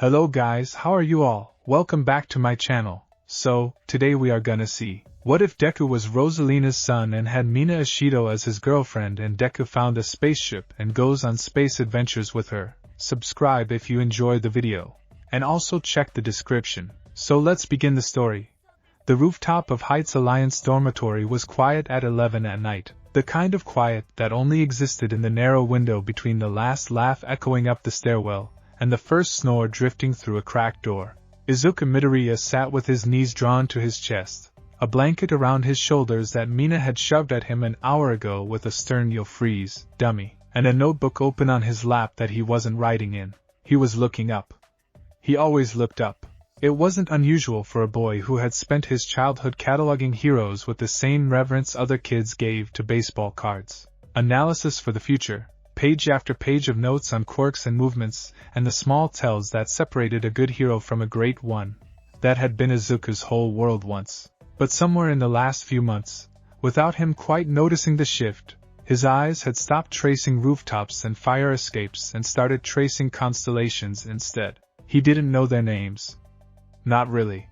Hello guys, how are you all? Welcome back to my channel. So, today we are gonna see, what if Deku was ROSALINA'S son and had Mina Ashido as his girlfriend and Deku found a spaceship and goes on space adventures with her? Subscribe if you enjoyed the video. And also check the description. So let's begin the story. The rooftop of Heights Alliance dormitory was quiet at 11 at night. The kind of quiet that only existed in the narrow window between the last laugh echoing up the stairwell and the first snore drifting through a cracked door. Izuku Midoriya sat with his knees drawn to his chest, a blanket around his shoulders that Mina had shoved at him an hour ago with a stern "You'll freeze, dummy," and a notebook open on his lap that he wasn't writing in. He was looking up. He always looked up. It wasn't unusual for a boy who had spent his childhood cataloging heroes with the same reverence other kids gave to baseball cards. Analysis for the future, page after page of notes on quirks and movements, and the small tells that separated a good hero from a great one. That had been Izuku's whole world once. But somewhere in the last few months, without him quite noticing the shift, his eyes had stopped tracing rooftops and fire escapes and started tracing constellations instead. He didn't know their names. Not really.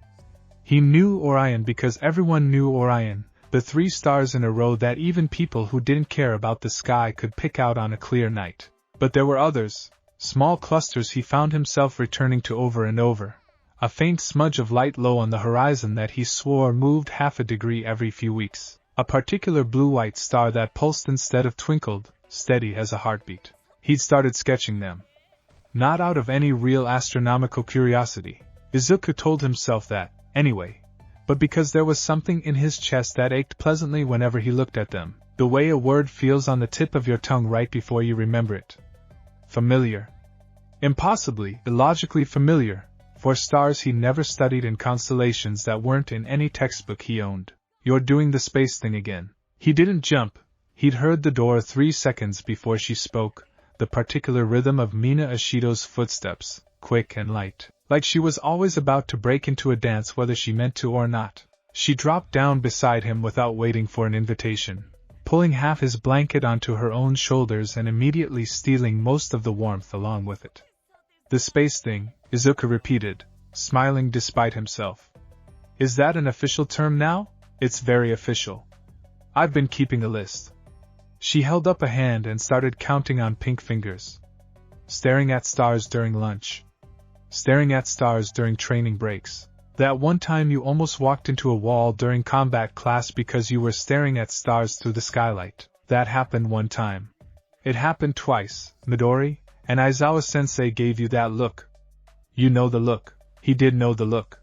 He knew Orion because everyone knew Orion, the 3 stars in a row that even people who didn't care about the sky could pick out on a clear night. But there were others, small clusters he found himself returning to over and over. A faint smudge of light low on the horizon that he swore moved half a degree every few weeks. A particular blue-white star that pulsed instead of twinkled, steady as a heartbeat. He'd started sketching them. Not out of any real astronomical curiosity. Izuku told himself that, anyway, but because there was something in his chest that ached pleasantly whenever he looked at them, the way a word feels on the tip of your tongue right before you remember it. Familiar. Impossibly, illogically familiar, for stars he never studied and constellations that weren't in any textbook he owned. "You're doing the space thing again." He didn't jump. He'd heard the door 3 seconds before she spoke, the particular rhythm of Mina Ashido's footsteps, quick and light. Like she was always about to break into a dance whether she meant to or not. She dropped down beside him without waiting for an invitation, pulling half his blanket onto her own shoulders and immediately stealing most of the warmth along with it. "The space thing," Izuku repeated, smiling despite himself. "Is that an official term now?" "It's very official. I've been keeping a list." She held up a hand and started counting on pink fingers. Staring at stars during lunch. Staring at stars during training breaks. That one time you almost walked into a wall during combat class because you were staring at stars through the skylight. That happened one time. It happened twice, Midori, and Aizawa-sensei gave you that look. You know the look. He did know the look.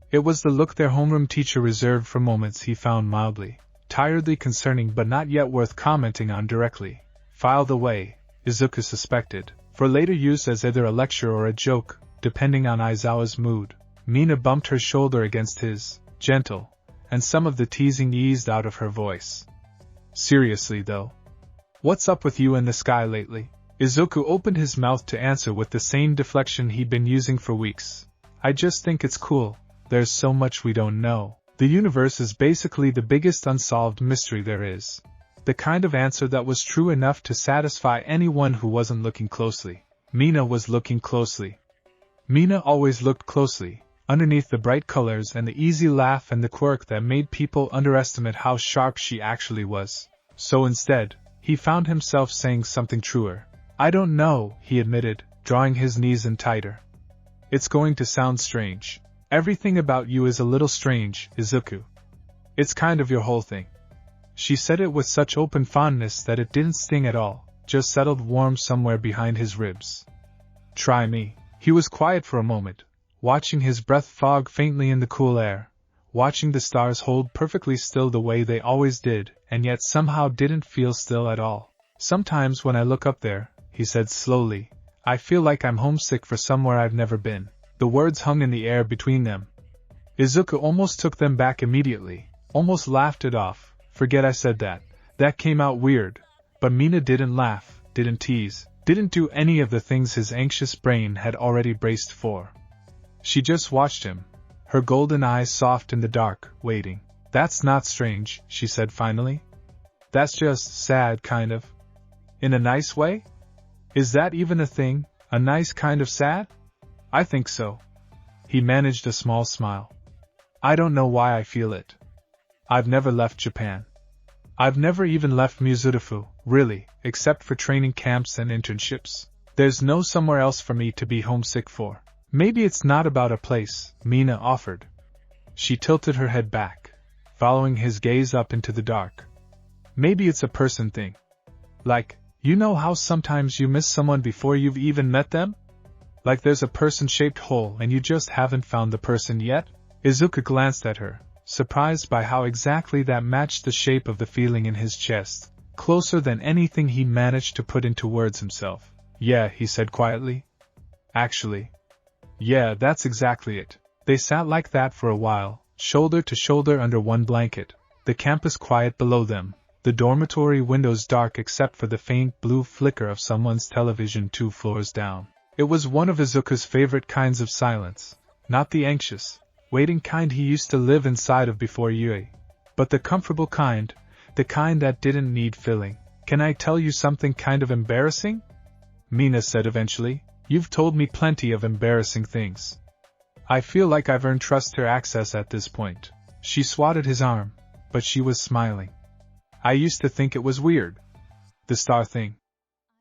It was the look their homeroom teacher reserved for moments he found mildly, tiredly concerning but not yet worth commenting on directly. Filed away, Izuku suspected, for later use as either a lecture or a joke, depending on Aizawa's mood. Mina bumped her shoulder against his, gentle, and some of the teasing eased out of her voice. "Seriously though. What's up with you in the sky lately?" Izuku opened his mouth to answer with the same deflection he'd been using for weeks. "I just think it's cool. There's so much we don't know. The universe is basically the biggest unsolved mystery there is." The kind of answer that was true enough to satisfy anyone who wasn't looking closely. Mina was looking closely. Mina always looked closely, underneath the bright colors and the easy laugh and the quirk that made people underestimate how sharp she actually was. So instead, he found himself saying something truer. "I don't know," he admitted, drawing his knees in tighter. "It's going to sound strange. Everything about you is a little strange, Izuku. It's kind of your whole thing." She said it with such open fondness that it didn't sting at all, just settled warm somewhere behind his ribs. "Try me." He was quiet for a moment, watching his breath fog faintly in the cool air, watching the stars hold perfectly still the way they always did, and yet somehow didn't feel still at all. "Sometimes when I look up there," he said slowly, "I feel like I'm homesick for somewhere I've never been." The words hung in the air between them. Izuku almost took them back immediately, almost laughed it off. "Forget I said that. That came out weird." But Mina didn't laugh, didn't tease, didn't do any of the things his anxious brain had already braced for. She just watched him, her golden eyes soft in the dark, waiting. "That's not strange," she said finally. "That's just sad, kind of." "In a nice way? Is that even a thing, a nice kind of sad?" I think so. He managed a small smile. I don't know why I feel it. I've never left Japan. I've never even left Mizurufu, really, except for training camps and internships. There's no somewhere else for me to be homesick for. Maybe it's not about a place, Mina offered. She tilted her head back, following his gaze up into the dark. Maybe it's a person thing. Like, you know how sometimes you miss someone before you've even met them? Like there's a person-shaped hole and you just haven't found the person yet? Izuku glanced at her, surprised by how exactly that matched the shape of the feeling in his chest, closer than anything he managed to put into words himself. Yeah, he said quietly. Actually. Yeah, that's exactly it. They sat like that for a while, shoulder to shoulder under one blanket, the campus quiet below them, the dormitory windows dark except for the faint blue flicker of someone's television 2 floors down. It was one of Izuku's favorite kinds of silence, not the anxious, waiting kind he used to live inside of before Yui, but the comfortable kind, the kind that didn't need filling. Can I tell you something kind of embarrassing? Mina said eventually. You've told me plenty of embarrassing things. I feel like I've earned trust her access at this point. She swatted his arm, but she was smiling. I used to think it was weird. The star thing.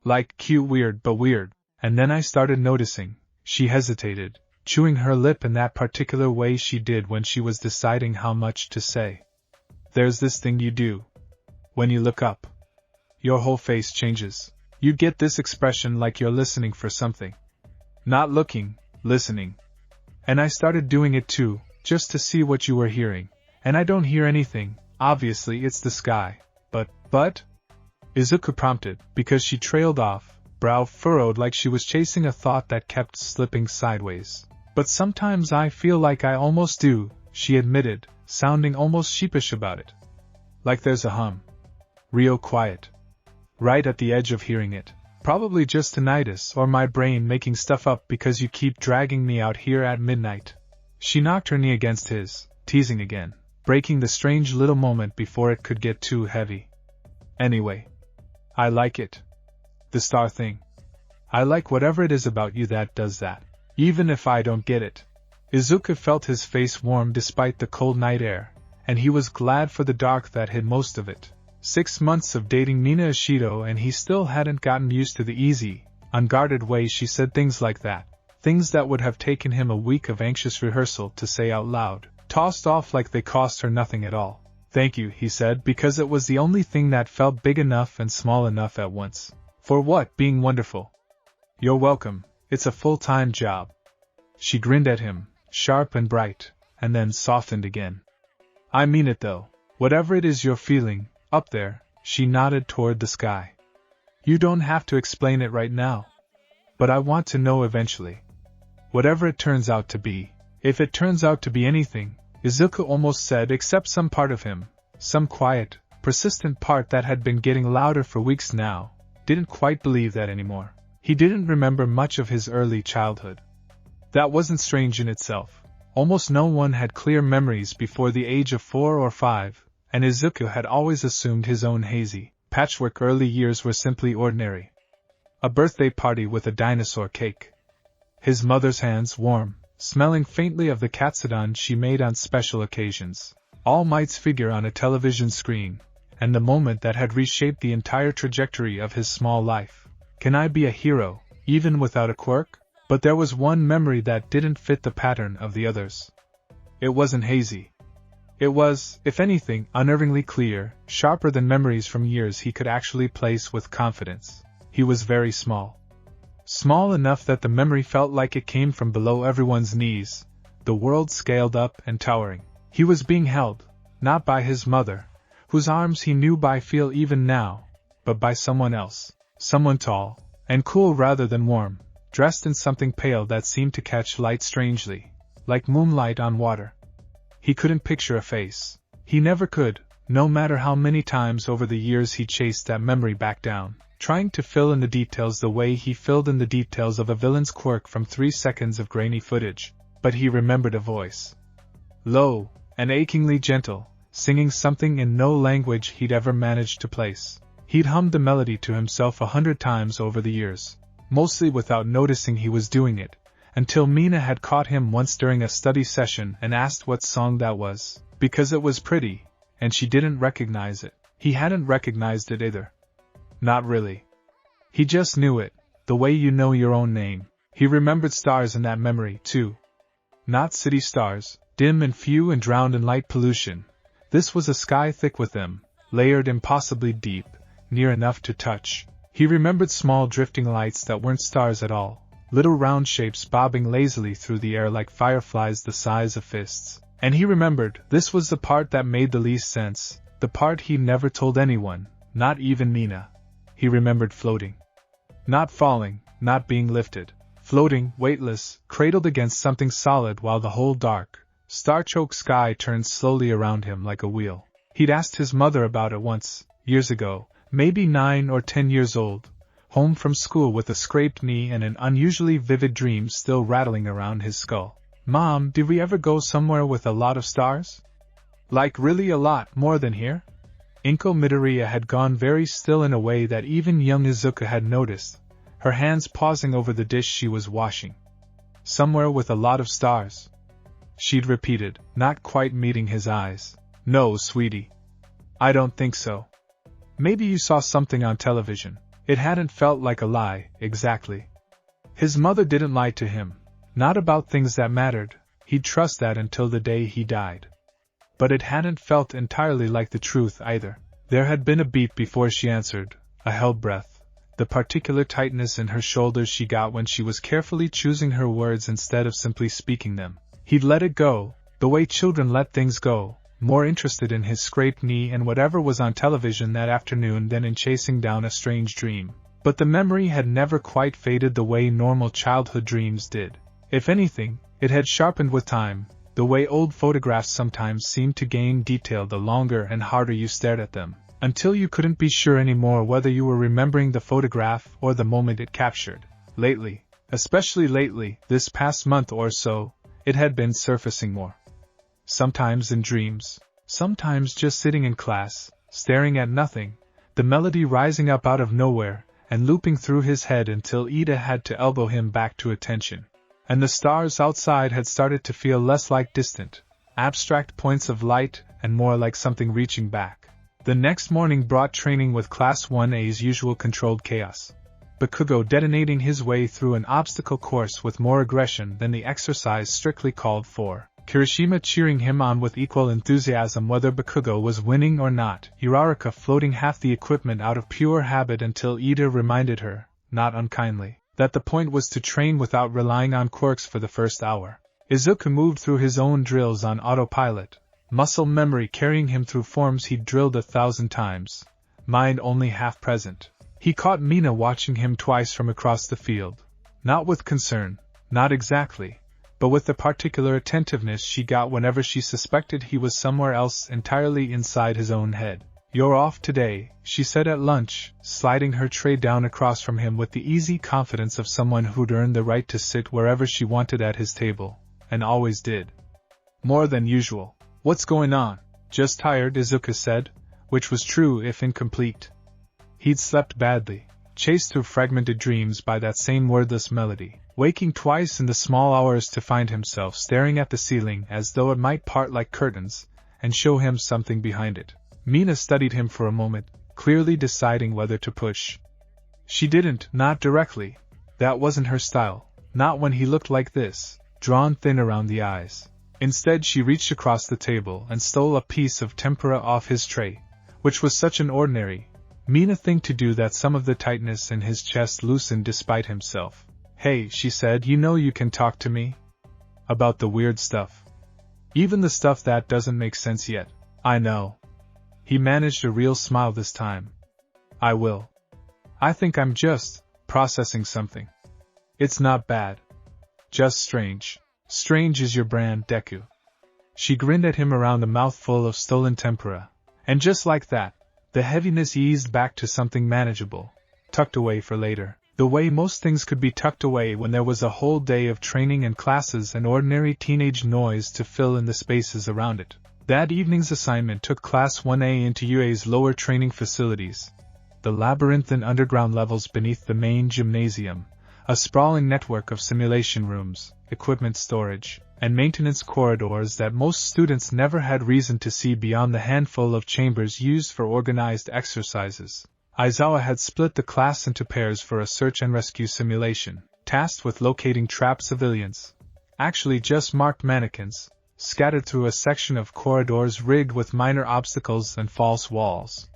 Like cute weird but weird, and then I started noticing. She hesitated, chewing her lip in that particular way she did when she was deciding how much to say. There's this thing you do. When you look up, your whole face changes. You get this expression like you're listening for something. Not looking, listening. And I started doing it too, just to see what you were hearing. And I don't hear anything, obviously it's the sky. But? Izuku prompted, because she trailed off, brow furrowed like she was chasing a thought that kept slipping sideways. But sometimes I feel like I almost do, she admitted, sounding almost sheepish about it. Like there's a hum. Real quiet. Right at the edge of hearing it. Probably just tinnitus or my brain making stuff up because you keep dragging me out here at midnight. She knocked her knee against his, teasing again, breaking the strange little moment before it could get too heavy. Anyway. I like it. The star thing. I like whatever it is about you that does that. Even if I don't get it. Izuku felt his face warm despite the cold night air, and he was glad for the dark that hid most of it. 6 months of dating Mina Ashido and he still hadn't gotten used to the easy, unguarded way she said things like that. Things that would have taken him a week of anxious rehearsal to say out loud, tossed off like they cost her nothing at all. Thank you, he said, because it was the only thing that felt big enough and small enough at once. For what, being wonderful. You're welcome, it's a full-time job. She grinned at him, sharp and bright, and then softened again. I mean it though, whatever it is you're feeling, up there, she nodded toward the sky. You don't have to explain it right now. But I want to know eventually. Whatever it turns out to be, if it turns out to be anything, Izuku almost said except some part of him, some quiet, persistent part that had been getting louder for weeks now, didn't quite believe that anymore. He didn't remember much of his early childhood. That wasn't strange in itself. Almost no one had clear memories before the age of 4 or 5, and Izuku had always assumed his own hazy, patchwork early years were simply ordinary. A birthday party with a dinosaur cake. His mother's hands warm, smelling faintly of the katsudon she made on special occasions. All Might's figure on a television screen, and the moment that had reshaped the entire trajectory of his small life. Can I be a hero, even without a quirk? But there was one memory that didn't fit the pattern of the others. It wasn't hazy. It was, if anything, unnervingly clear, sharper than memories from years he could actually place with confidence. He was very small. Small enough that the memory felt like it came from below everyone's knees, the world scaled up and towering. He was being held, not by his mother, whose arms he knew by feel even now, but by someone else, someone tall, and cool rather than warm, dressed in something pale that seemed to catch light strangely, like moonlight on water. He couldn't picture a face. He never could, no matter how many times over the years he chased that memory back down, trying to fill in the details the way he filled in the details of a villain's quirk from 3 seconds of grainy footage. But he remembered a voice. Low, and achingly gentle, singing something in no language he'd ever managed to place. He'd hummed the melody to himself 100 times over the years, mostly without noticing he was doing it, until Mina had caught him once during a study session and asked what song that was, because it was pretty, and she didn't recognize it. He hadn't recognized it either. Not really. He just knew it, the way you know your own name. He remembered stars in that memory, too. Not city stars, dim and few and drowned in light pollution. This was a sky thick with them, layered impossibly deep, near enough to touch. He remembered small drifting lights that weren't stars at all, little round shapes bobbing lazily through the air like fireflies the size of fists. And he remembered, this was the part that made the least sense, the part he never told anyone, not even Mina. He remembered floating. Not falling, not being lifted. Floating, weightless, cradled against something solid while the whole dark, star-choked sky turned slowly around him like a wheel. He'd asked his mother about it once, years ago, maybe 9 or 10 years old, home from school with a scraped knee and an unusually vivid dream still rattling around his skull. Mom, did we ever go somewhere with a lot of stars? Like really a lot more than here? Izuku Midoriya had gone very still in a way that even young Izuku had noticed, her hands pausing over the dish she was washing. Somewhere with a lot of stars. She'd repeated, not quite meeting his eyes. No, sweetie. I don't think so. Maybe you saw something on television. It hadn't felt like a lie, exactly. His mother didn't lie to him. Not about things that mattered. He'd trust that until the day he died. But it hadn't felt entirely like the truth either. There had been a beat before she answered, a held breath. The particular tightness in her shoulders she got when she was carefully choosing her words instead of simply speaking them. He'd let it go, the way children let things go, more interested in his scraped knee and whatever was on television that afternoon than in chasing down a strange dream. But the memory had never quite faded the way normal childhood dreams did. If anything, it had sharpened with time, the way old photographs sometimes seemed to gain detail the longer and harder you stared at them, until you couldn't be sure anymore whether you were remembering the photograph or the moment it captured. Lately, especially lately, this past month or so, it had been surfacing more. Sometimes in dreams, sometimes just sitting in class, staring at nothing, the melody rising up out of nowhere and looping through his head until Ida had to elbow him back to attention. And the stars outside had started to feel less like distant, abstract points of light and more like something reaching back. The next morning brought training with Class 1A's usual controlled chaos. Bakugo detonating his way through an obstacle course with more aggression than the exercise strictly called for. Kirishima cheering him on with equal enthusiasm whether Bakugo was winning or not. Uraraka floating half the equipment out of pure habit until Ida reminded her, not unkindly, that the point was to train without relying on quirks for the first hour. Izuku moved through his own drills on autopilot. Muscle memory carrying him through forms he'd drilled 1,000 times, mind only half present. He caught Mina watching him twice from across the field. Not with concern, not exactly, but with the particular attentiveness she got whenever she suspected he was somewhere else entirely inside his own head. "You're off today," she said at lunch, sliding her tray down across from him with the easy confidence of someone who'd earned the right to sit wherever she wanted at his table, and always did. More than usual. "What's going on?" "Just tired," Izuku said, which was true if incomplete. He'd slept badly, chased through fragmented dreams by that same wordless melody, waking twice in the small hours to find himself staring at the ceiling as though it might part like curtains, and show him something behind it. Mina studied him for a moment, clearly deciding whether to push. She didn't, not directly. That wasn't her style, not when he looked like this, drawn thin around the eyes. Instead she reached across the table and stole a piece of tempura off his tray, which was such an ordinary, Mina thing to do that some of the tightness in his chest loosened despite himself. "Hey," she said, "you know you can talk to me? About the weird stuff. Even the stuff that doesn't make sense yet." "I know." He managed a real smile this time. "I will. I think I'm just processing something. It's not bad. Just strange." "Strange is your brand, Deku." She grinned at him around a mouthful of stolen tempura. And just like that, the heaviness eased back to something manageable, tucked away for later. The way most things could be tucked away when there was a whole day of training and classes and ordinary teenage noise to fill in the spaces around it. That evening's assignment took Class 1A into UA's lower training facilities, the labyrinthine underground levels beneath the main gymnasium, A sprawling network of simulation rooms, equipment storage, and maintenance corridors that most students never had reason to see beyond the handful of chambers used for organized exercises. Aizawa had split the class into pairs for a search and rescue simulation, tasked with locating trapped civilians. Actually just marked mannequins, scattered through a section of corridors rigged with minor obstacles and false walls.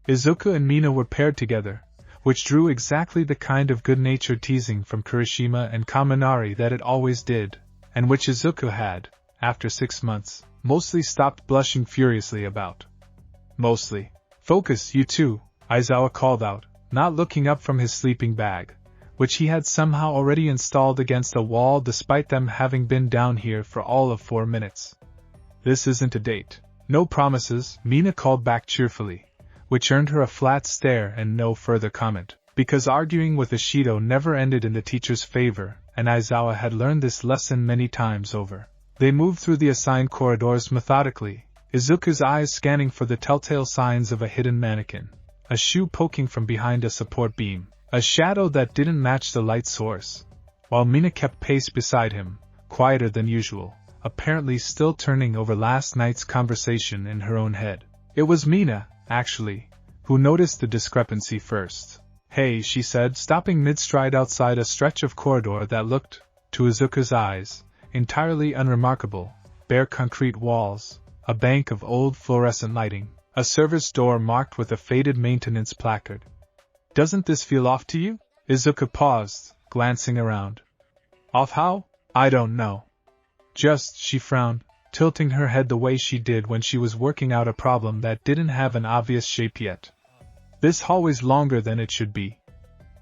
Izuku and Mina were paired together, which drew exactly the kind of good-natured teasing from Kirishima and Kaminari that it always did, and which Izuku had, after 6 months, mostly stopped blushing furiously about. Mostly. Focus, you two, Aizawa called out, not looking up from his sleeping bag, which he had somehow already installed against a wall despite them having been down here for all of 4 minutes. This isn't a date. No promises, Mina called back cheerfully, which earned her a flat stare and no further comment, because arguing with Ashido never ended in the teacher's favor, and Aizawa had learned this lesson many times over. They moved through the assigned corridors methodically, Izuku's eyes scanning for the telltale signs of a hidden mannequin, a shoe poking from behind a support beam, a shadow that didn't match the light source, while Mina kept pace beside him, quieter than usual, apparently still turning over last night's conversation in her own head. It was Mina, actually, who noticed the discrepancy first. Hey, she said, stopping mid-stride outside a stretch of corridor that looked, to Izuku's eyes, entirely unremarkable: bare concrete walls, a bank of old fluorescent lighting, a service door marked with a faded maintenance placard. Doesn't this feel off to you? Izuku paused, glancing around. Off how? I don't know. Just, she frowned, tilting her head the way she did when she was working out a problem that didn't have an obvious shape yet. This hallway's longer than it should be.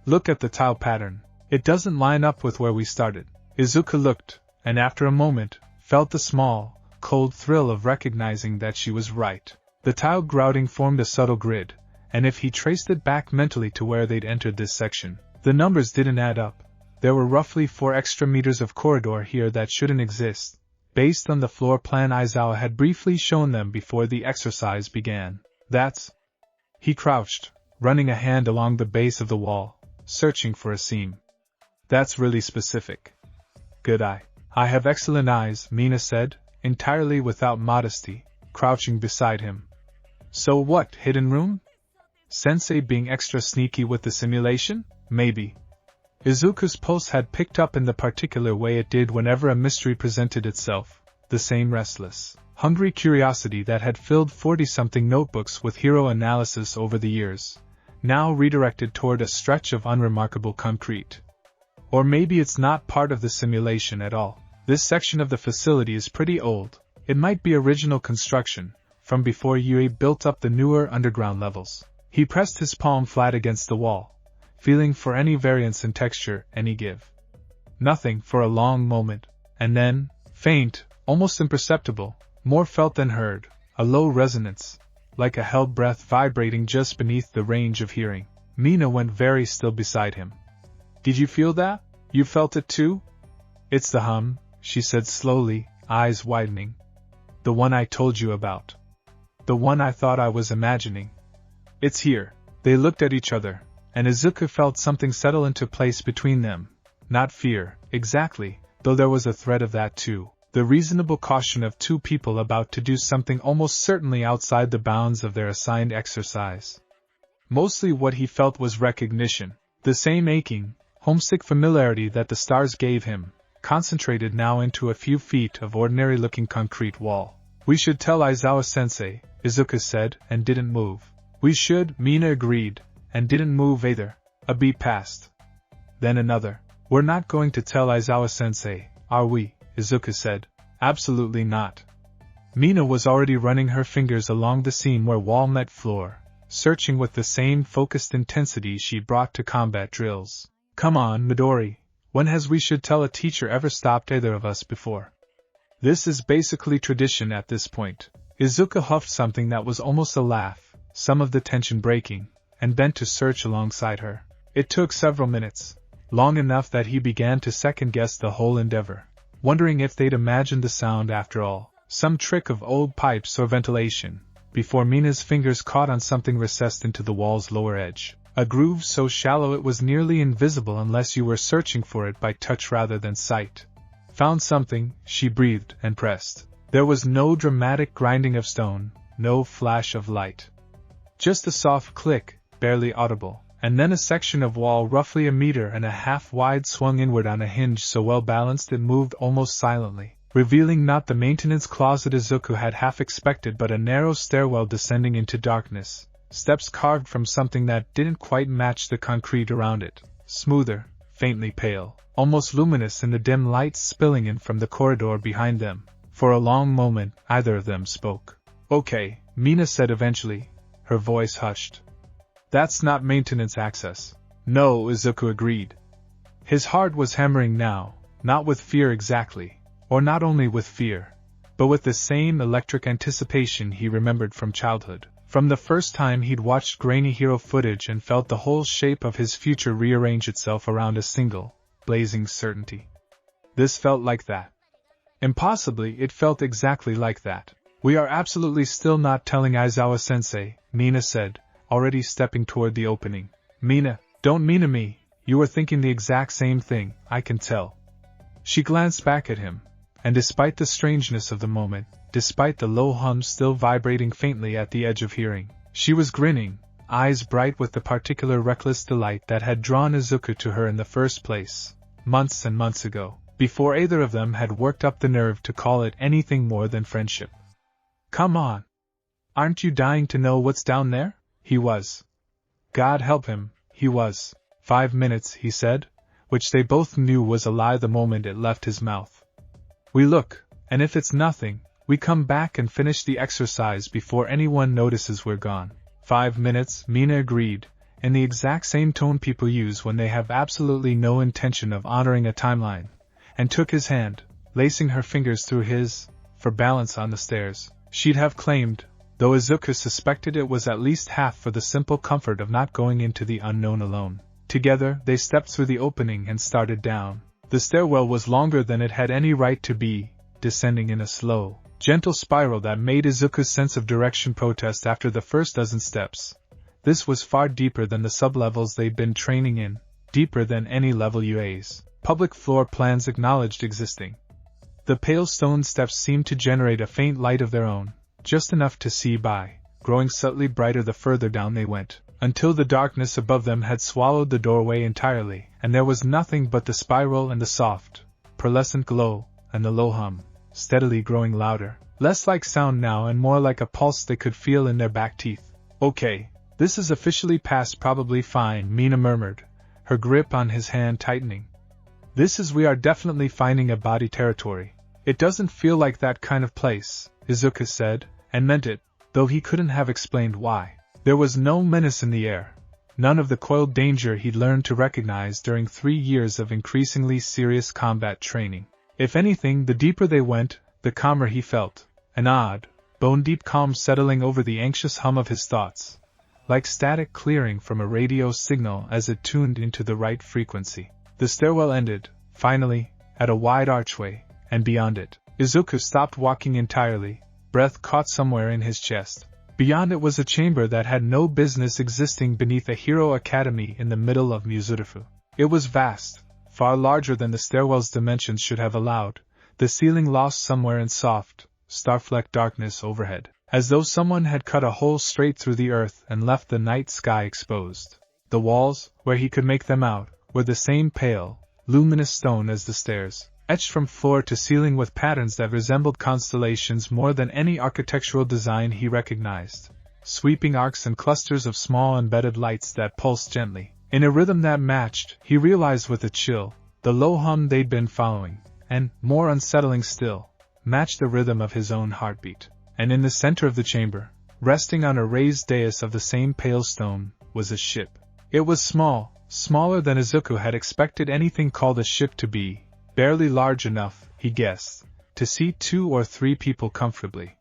Look at the tile pattern. It doesn't line up with where we started. Izuku looked, and after a moment, felt the small, cold thrill of recognizing that she was right. The tile grouting formed a subtle grid, and if he traced it back mentally to where they'd entered this section, the numbers didn't add up. There were roughly 4 extra meters of corridor here that shouldn't exist, based on the floor plan Aizawa had briefly shown them before the exercise began. That's... He crouched, running a hand along the base of the wall, searching for a seam. That's really specific. Good eye. I have excellent eyes, Mina said, entirely without modesty, crouching beside him. So what, hidden room? Sensei being extra sneaky with the simulation? Maybe. Izuku's pulse had picked up in the particular way it did whenever a mystery presented itself, the same restless, hungry curiosity that had filled 40-something notebooks with hero analysis over the years, now redirected toward a stretch of unremarkable concrete. Or maybe it's not part of the simulation at all. This section of the facility is pretty old. It might be original construction, from before UA built up the newer underground levels. He pressed his palm flat against the wall, feeling for any variance in texture, any give. Nothing for a long moment, and then, faint, almost imperceptible, more felt than heard, a low resonance, like a held breath vibrating just beneath the range of hearing. Mina went very still beside him. Did you feel that? You felt it too? It's the hum, she said slowly, eyes widening. The one I told you about. The one I thought I was imagining. It's here. They looked at each other, and Izuku felt something settle into place between them. Not fear, exactly, though there was a thread of that too. The reasonable caution of 2 people about to do something almost certainly outside the bounds of their assigned exercise. Mostly what he felt was recognition, the same aching, homesick familiarity that the stars gave him, concentrated now into a few feet of ordinary-looking concrete wall. We should tell Aizawa-sensei, Izuku said, and didn't move. We should, Mina agreed, and didn't move either. A beat passed. Then another. We're not going to tell Aizawa-sensei, are we? Izuku said. Absolutely not. Mina was already running her fingers along the seam where wall met floor, searching with the same focused intensity she brought to combat drills. Come on, Midori. When has we should tell a teacher ever stopped either of us before? This is basically tradition at this point. Izuku huffed something that was almost a laugh, some of the tension breaking, and bent to search alongside her. It took several minutes, long enough that he began to second-guess the whole endeavor, wondering if they'd imagined the sound after all, some trick of old pipes or ventilation, before Mina's fingers caught on something recessed into the wall's lower edge. A groove so shallow it was nearly invisible unless you were searching for it by touch rather than sight. Found something, she breathed and pressed. There was no dramatic grinding of stone, no flash of light. Just a soft click, barely audible, and then a section of wall roughly 1.5 meters wide swung inward on a hinge so well balanced it moved almost silently, revealing not the maintenance closet Izuku had half expected but a narrow stairwell descending into darkness, steps carved from something that didn't quite match the concrete around it, smoother, faintly pale, almost luminous in the dim light spilling in from the corridor behind them. For a long moment, neither of them spoke. "Okay," Mina said eventually, her voice hushed. "That's not maintenance access." "No," Izuku agreed. His heart was hammering now, not with fear exactly, or not only with fear, but with the same electric anticipation he remembered from childhood, from the first time he'd watched grainy hero footage and felt the whole shape of his future rearrange itself around a single, blazing certainty. This felt like that. Impossibly, it felt exactly like that. "We are absolutely still not telling Aizawa-sensei," Mina said, already stepping toward the opening. "Mina, don't Mina me, you were thinking the exact same thing, I can tell." She glanced back at him, and despite the strangeness of the moment, despite the low hum still vibrating faintly at the edge of hearing, she was grinning, eyes bright with the particular reckless delight that had drawn Izuku to her in the first place, months and months ago, before either of them had worked up the nerve to call it anything more than friendship. "Come on. Aren't you dying to know what's down there?" He was. God help him, he was. 5 minutes, he said, which they both knew was a lie the moment it left his mouth. "We look, and if it's nothing, we come back and finish the exercise before anyone notices we're gone." 5 minutes, Mina agreed, in the exact same tone people use when they have absolutely no intention of honoring a timeline, and took his hand, lacing her fingers through his, for balance on the stairs. She'd have claimed, though Izuku suspected it was at least half for the simple comfort of not going into the unknown alone. Together, they stepped through the opening and started down. The stairwell was longer than it had any right to be, descending in a slow, gentle spiral that made Izuku's sense of direction protest after the first dozen steps. This was far deeper than the sublevels they'd been training in, deeper than any level UA's public floor plans acknowledged existing. The pale stone steps seemed to generate a faint light of their own, just enough to see by, growing subtly brighter the further down they went, until the darkness above them had swallowed the doorway entirely, and there was nothing but the spiral and the soft, pearlescent glow, and the low hum, steadily growing louder, less like sound now and more like a pulse they could feel in their back teeth. "Okay, this is officially past probably fine," Mina murmured, her grip on his hand tightening. We are definitely finding a body territory. It doesn't feel like that kind of place," Izuku said, and meant it, though he couldn't have explained why. There was no menace in the air, none of the coiled danger he'd learned to recognize during 3 years of increasingly serious combat training. If anything, the deeper they went, the calmer he felt, an odd, bone-deep calm settling over the anxious hum of his thoughts, like static clearing from a radio signal as it tuned into the right frequency. The stairwell ended, finally, at a wide archway, and beyond it, Izuku stopped walking entirely, breath caught somewhere in his chest. Beyond it was a chamber that had no business existing beneath a hero academy in the middle of Muzurifu. It was vast, far larger than the stairwell's dimensions should have allowed, the ceiling lost somewhere in soft, star-flecked darkness overhead, as though someone had cut a hole straight through the earth and left the night sky exposed. The walls, where he could make them out, were the same pale, luminous stone as the stairs, etched from floor to ceiling with patterns that resembled constellations more than any architectural design he recognized. Sweeping arcs and clusters of small embedded lights that pulsed gently, in a rhythm that matched, he realized with a chill, the low hum they'd been following, and, more unsettling still, matched the rhythm of his own heartbeat. And in the center of the chamber, resting on a raised dais of the same pale stone, was a ship. It was small, smaller than Izuku had expected anything called a ship to be, barely large enough, he guessed, to seat 2 or 3 people comfortably.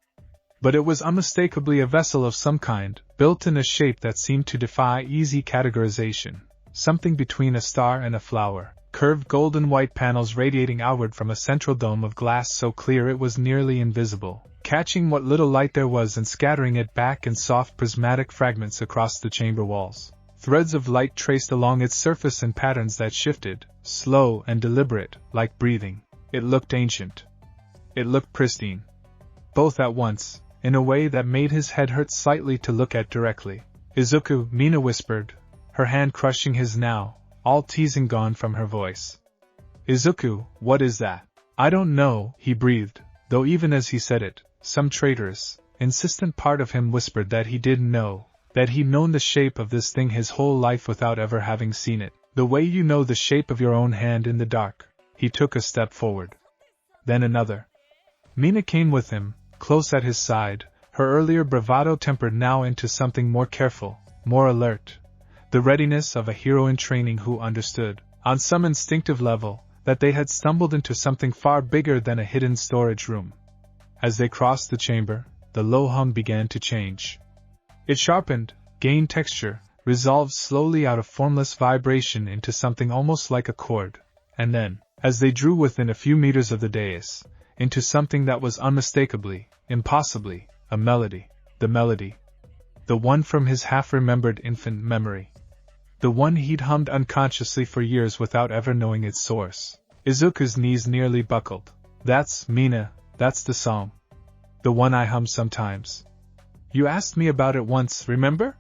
But it was unmistakably a vessel of some kind, built in a shape that seemed to defy easy categorization, something between a star and a flower, curved golden white panels radiating outward from a central dome of glass so clear it was nearly invisible, catching what little light there was and scattering it back in soft prismatic fragments across the chamber walls. Threads of light traced along its surface in patterns that shifted, slow and deliberate, like breathing. It looked ancient. It looked pristine. Both at once, in a way that made his head hurt slightly to look at directly. Izuku, Mina whispered, her hand crushing his now, all teasing gone from her voice. Izuku, what is that? I don't know, he breathed, though even as he said it, some traitorous, insistent part of him whispered that he didn't know, that he'd known the shape of this thing his whole life without ever having seen it. The way you know the shape of your own hand in the dark. He took a step forward. Then another. Mina came with him, close at his side, her earlier bravado tempered now into something more careful, more alert. The readiness of a hero in training who understood, on some instinctive level, that they had stumbled into something far bigger than a hidden storage room. As they crossed the chamber, the low hum began to change. It sharpened, gained texture, resolved slowly out of formless vibration into something almost like a chord, and then, as they drew within a few meters of the dais, into something that was unmistakably, impossibly, a melody. The melody. The one from his half-remembered infant memory. The one he'd hummed unconsciously for years without ever knowing its source. Izuku's knees nearly buckled. That's Mina, that's the song. The one I hum sometimes. You asked me about it once, remember?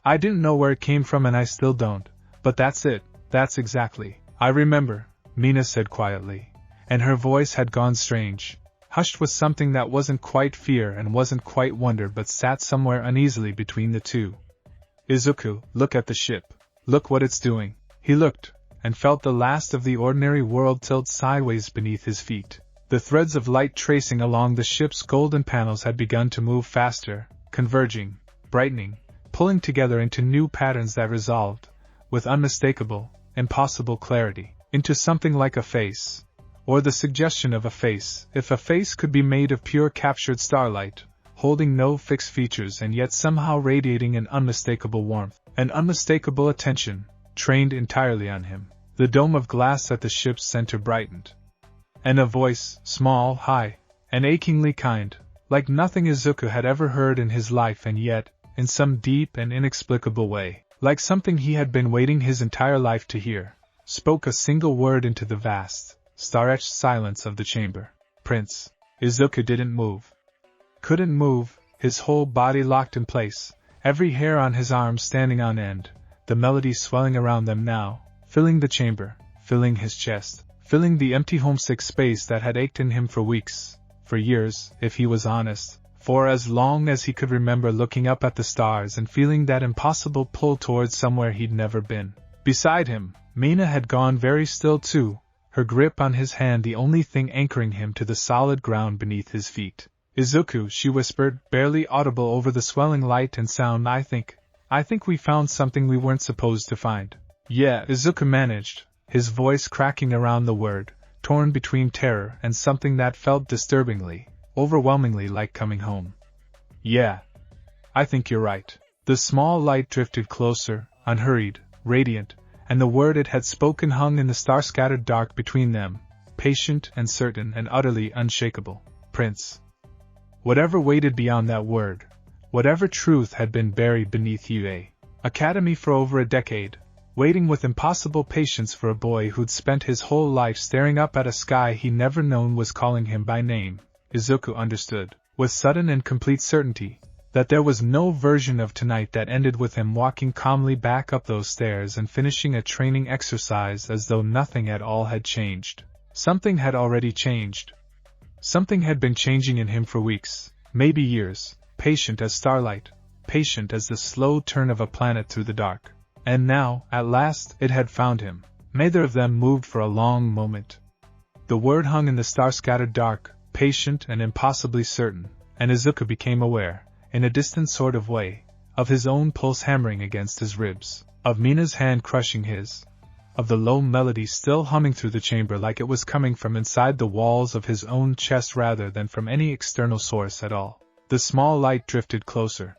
I didn't know where it came from and I still don't, but that's it, that's exactly. I remember, Mina said quietly, and her voice had gone strange, hushed with something that wasn't quite fear and wasn't quite wonder but sat somewhere uneasily between the two. Izuku, look at the ship. Look what it's doing. He looked, and felt the last of the ordinary world tilt sideways beneath his feet. The threads of light tracing along the ship's golden panels had begun to move faster, converging, brightening, pulling together into new patterns that resolved, with unmistakable, impossible clarity, into something like a face, or the suggestion of a face, if a face could be made of pure captured starlight, holding no fixed features and yet somehow radiating an unmistakable warmth, an unmistakable attention, trained entirely on him. The dome of glass at the ship's center brightened. And a voice, small, high, and achingly kind, like nothing Izuku had ever heard in his life and yet, in some deep and inexplicable way, like something he had been waiting his entire life to hear, spoke a single word into the vast, star-etched silence of the chamber. Prince. Izuku didn't move. Couldn't move, his whole body locked in place, every hair on his arm standing on end, the melody swelling around them now, filling the chamber, filling his chest, filling the empty homesick space that had ached in him for weeks, for years, if he was honest, for as long as he could remember looking up at the stars and feeling that impossible pull towards somewhere he'd never been. Beside him, Mina had gone very still too, her grip on his hand the only thing anchoring him to the solid ground beneath his feet. Izuku, she whispered, barely audible over the swelling light and sound, I think we found something we weren't supposed to find. Yeah, Izuku managed, his voice cracking around the word, torn between terror and something that felt disturbingly, overwhelmingly like coming home. Yeah. I think you're right. The small light drifted closer, unhurried, radiant, and the word it had spoken hung in the star-scattered dark between them, patient and certain and utterly unshakable. Prince. Whatever waited beyond that word, whatever truth had been buried beneath UA Academy for over a decade, waiting with impossible patience for a boy who'd spent his whole life staring up at a sky he never known was calling him by name, Izuku understood, with sudden and complete certainty, that there was no version of tonight that ended with him walking calmly back up those stairs and finishing a training exercise as though nothing at all had changed. Something had already changed. Something had been changing in him for weeks, maybe years, patient as starlight, patient as the slow turn of a planet through the dark. And now, at last, it had found him. Neither of them moved for a long moment. The word hung in the star-scattered dark, patient and impossibly certain, and Izuku became aware, in a distant sort of way, of his own pulse hammering against his ribs, of Mina's hand crushing his, of the low melody still humming through the chamber like it was coming from inside the walls of his own chest rather than from any external source at all. The small light drifted closer.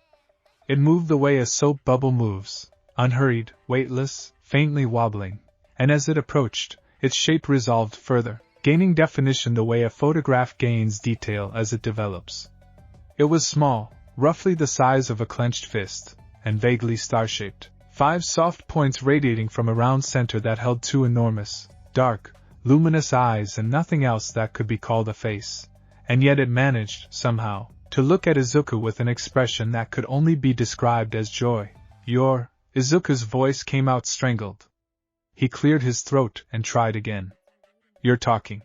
It moved the way a soap bubble moves, unhurried, weightless, faintly wobbling, and as it approached, its shape resolved further, gaining definition the way a photograph gains detail as it develops. It was small, roughly the size of a clenched fist, and vaguely star-shaped, 5 soft points radiating from a round center that held 2 enormous, dark, luminous eyes and nothing else that could be called a face. And yet it managed, somehow, to look at Izuku with an expression that could only be described as joy. Izuku's voice came out strangled. He cleared his throat and tried again. You're talking.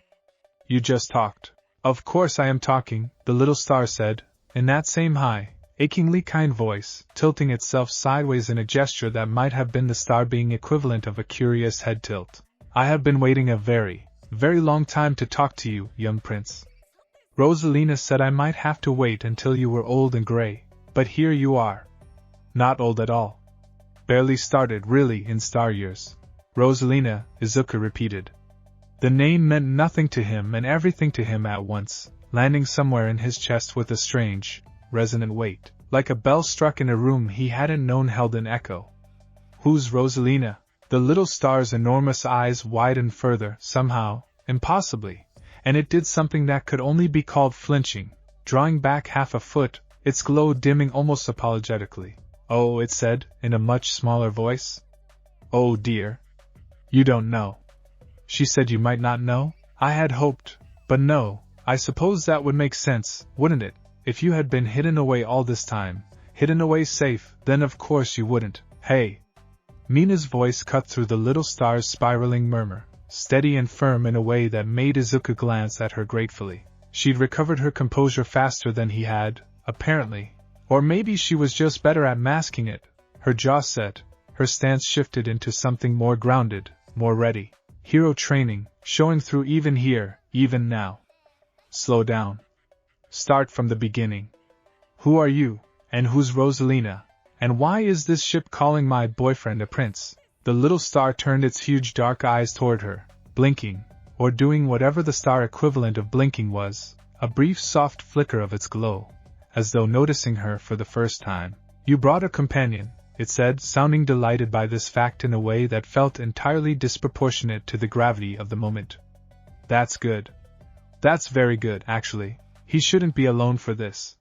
You just talked. Of course I am talking, the little star said, in that same high, achingly kind voice, tilting itself sideways in a gesture that might have been the star being equivalent of a curious head tilt. I have been waiting a very, very long time to talk to you, young prince. Rosalina said I might have to wait until you were old and gray, but here you are. Not old at all. Barely started really in star years. Rosalina, Izuku repeated. The name meant nothing to him and everything to him at once, landing somewhere in his chest with a strange, resonant weight, like a bell struck in a room he hadn't known held an echo. Who's Rosalina? The little star's enormous eyes widened further, somehow, impossibly, and it did something that could only be called flinching, drawing back half a foot, its glow dimming almost apologetically. Oh, it said, in a much smaller voice. Oh dear. You don't know. She said you might not know? I had hoped, but no, I suppose that would make sense, wouldn't it? If you had been hidden away all this time, hidden away safe, then of course you wouldn't. Hey! Mina's voice cut through the little star's spiraling murmur, steady and firm in a way that made Izuku glance at her gratefully. She'd recovered her composure faster than he had, apparently. Or maybe she was just better at masking it. Her jaw set, her stance shifted into something more grounded, more ready. Hero training, showing through even here, even now. Slow down. Start from the beginning. Who are you, and who's Rosalina, and why is this ship calling my boyfriend a prince? The little star turned its huge dark eyes toward her, blinking, or doing whatever the star equivalent of blinking was, a brief soft flicker of its glow, as though noticing her for the first time. You brought a companion, it said, sounding delighted by this fact in a way that felt entirely disproportionate to the gravity of the moment. That's good. That's very good, actually. He shouldn't be alone for this.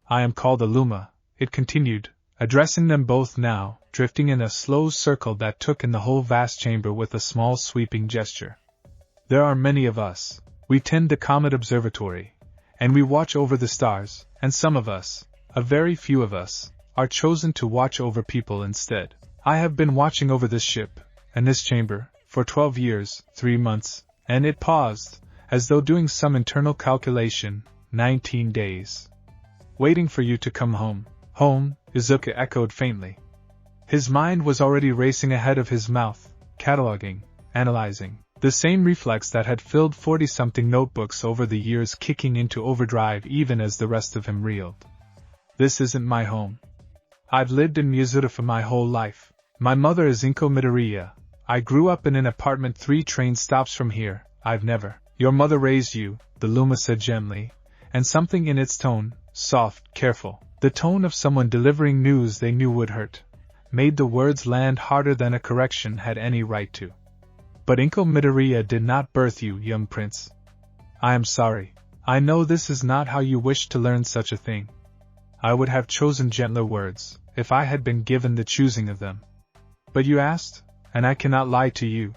I am called Aluma, it continued, addressing them both now, drifting in a slow circle that took in the whole vast chamber with a small sweeping gesture. There are many of us. We tend the Comet Observatory, and we watch over the stars, and some of us, a very few of us, are chosen to watch over people instead. I have been watching over this ship, and this chamber, for 12 years, 3 months, and it paused, as though doing some internal calculation, 19 days. Waiting for you to come home. Home, Izuku echoed faintly. His mind was already racing ahead of his mouth, cataloging, analyzing, the same reflex that had filled 40-something notebooks over the years kicking into overdrive even as the rest of him reeled. This isn't my home. I've lived in Mizura for my whole life. My mother is Izuku Midoriya. I grew up in an apartment 3 train stops from here. I've never. Your mother raised you, the Luma said gently, and something in its tone, soft, careful, the tone of someone delivering news they knew would hurt, made the words land harder than a correction had any right to. But Izuku Midoriya did not birth you, young prince. I am sorry. I know this is not how you wished to learn such a thing. I would have chosen gentler words, if I had been given the choosing of them. But you asked, and I cannot lie to you.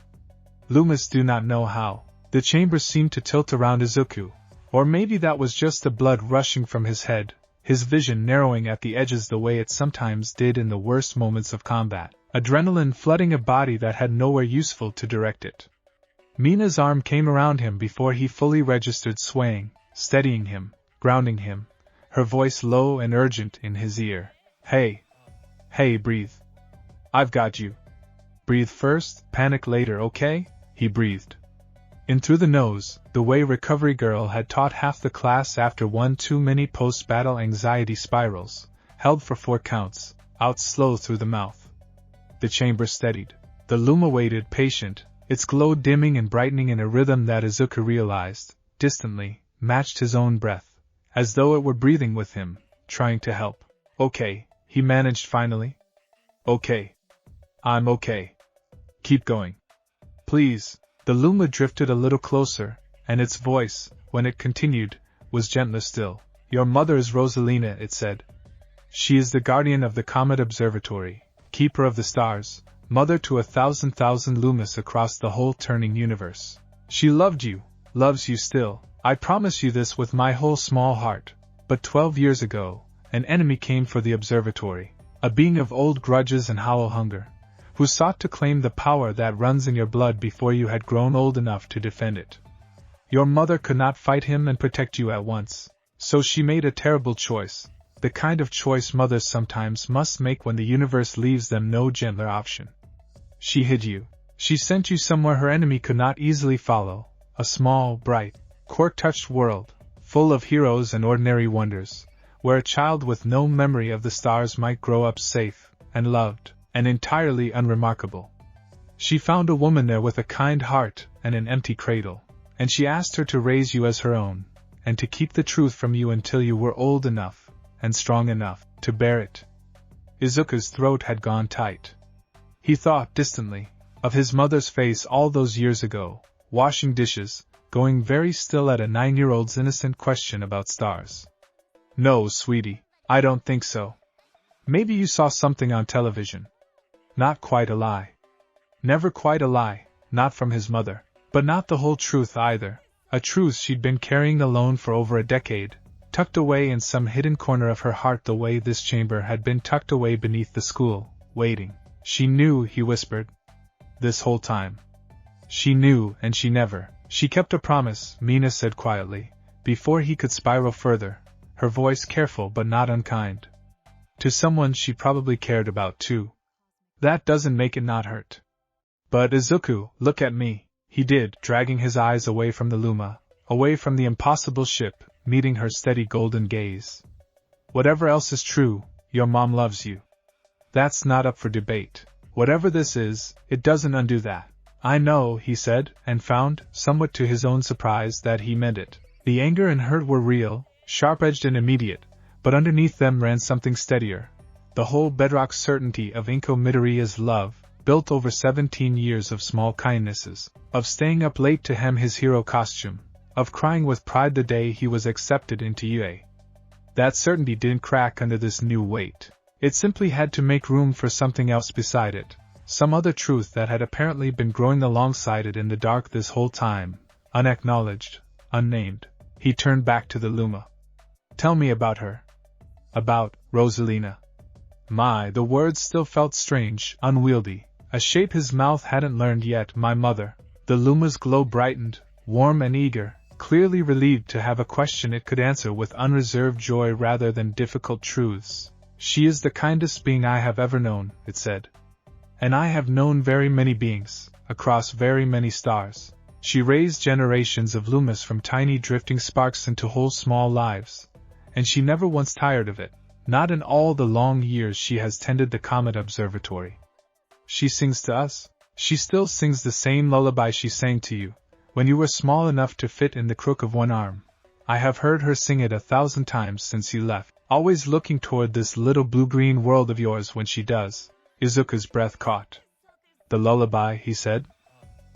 Lumas do not know how. The chamber seemed to tilt around Izuku, or maybe that was just the blood rushing from his head, his vision narrowing at the edges the way it sometimes did in the worst moments of combat, adrenaline flooding a body that had nowhere useful to direct it. Mina's arm came around him before he fully registered, swaying, steadying him, grounding him, her voice low and urgent in his ear. Hey, breathe. I've got you. Breathe first, panic later, okay? He breathed. In through the nose, the way Recovery Girl had taught half the class after one too many post-battle anxiety spirals, held for 4 counts, out slow through the mouth. The chamber steadied. The Luma waited, patient, its glow dimming and brightening in a rhythm that Izuku realized, distantly, matched his own breath, as though it were breathing with him, trying to help. Okay, he managed finally. Okay. I'm okay. Keep going. Please. The Luma drifted a little closer, and its voice, when it continued, was gentler still. Your mother is Rosalina, it said. She is the guardian of the Comet Observatory, keeper of the stars, mother to 1,000,000 Lumas across the whole turning universe. She loved you, loves you still, I promise you this with my whole small heart. But 12 years ago, an enemy came for the observatory, a being of old grudges and hollow hunger, who sought to claim the power that runs in your blood before you had grown old enough to defend it. Your mother could not fight him and protect you at once, so she made a terrible choice, the kind of choice mothers sometimes must make when the universe leaves them no gentler option. She hid you. She sent you somewhere her enemy could not easily follow, a small, bright, cork-touched world, full of heroes and ordinary wonders, where a child with no memory of the stars might grow up safe, and loved, and entirely unremarkable. She found a woman there with a kind heart and an empty cradle, and she asked her to raise you as her own, and to keep the truth from you until you were old enough, and strong enough, to bear it. Izuku's throat had gone tight. He thought distantly of his mother's face all those years ago, washing dishes, going very still at a 9-year-old's innocent question about stars. No, sweetie, I don't think so. Maybe you saw something on television. Not quite a lie. Never quite a lie, not from his mother, but not the whole truth either, a truth she'd been carrying alone for over a decade, tucked away in some hidden corner of her heart the way this chamber had been tucked away beneath the school, waiting. She knew, he whispered. This whole time. She knew, and she kept a promise, Mina said quietly, before he could spiral further, her voice careful but not unkind. To someone she probably cared about too. That doesn't make it not hurt. But Izuku, look at me, he did, dragging his eyes away from the Luma, away from the impossible ship, meeting her steady golden gaze. Whatever else is true, your mom loves you. That's not up for debate. Whatever this is, it doesn't undo that. I know, he said, and found, somewhat to his own surprise, that he meant it. The anger and hurt were real, sharp-edged and immediate, but underneath them ran something steadier. The whole bedrock certainty of Izuku Midoriya's love, built over 17 years of small kindnesses, of staying up late to hem his hero costume, of crying with pride the day he was accepted into UA. That certainty didn't crack under this new weight. It simply had to make room for something else beside it, some other truth that had apparently been growing alongside it in the dark this whole time, unacknowledged, unnamed. He turned back to the Luma. Tell me about her. About Rosalina. The words still felt strange, unwieldy, a shape his mouth hadn't learned yet. My mother. The Luma's glow brightened, warm and eager, clearly relieved to have a question it could answer with unreserved joy rather than difficult truths. She is the kindest being I have ever known, it said. And I have known very many beings, across very many stars. She raised generations of Lumas from tiny drifting sparks into whole small lives. And she never once tired of it, not in all the long years she has tended the Comet Observatory. She sings to us. She still sings the same lullaby she sang to you, when you were small enough to fit in the crook of one arm. I have heard her sing it 1,000 times since you left, always looking toward this little blue-green world of yours when she does. Izuku's breath caught. The lullaby, he said.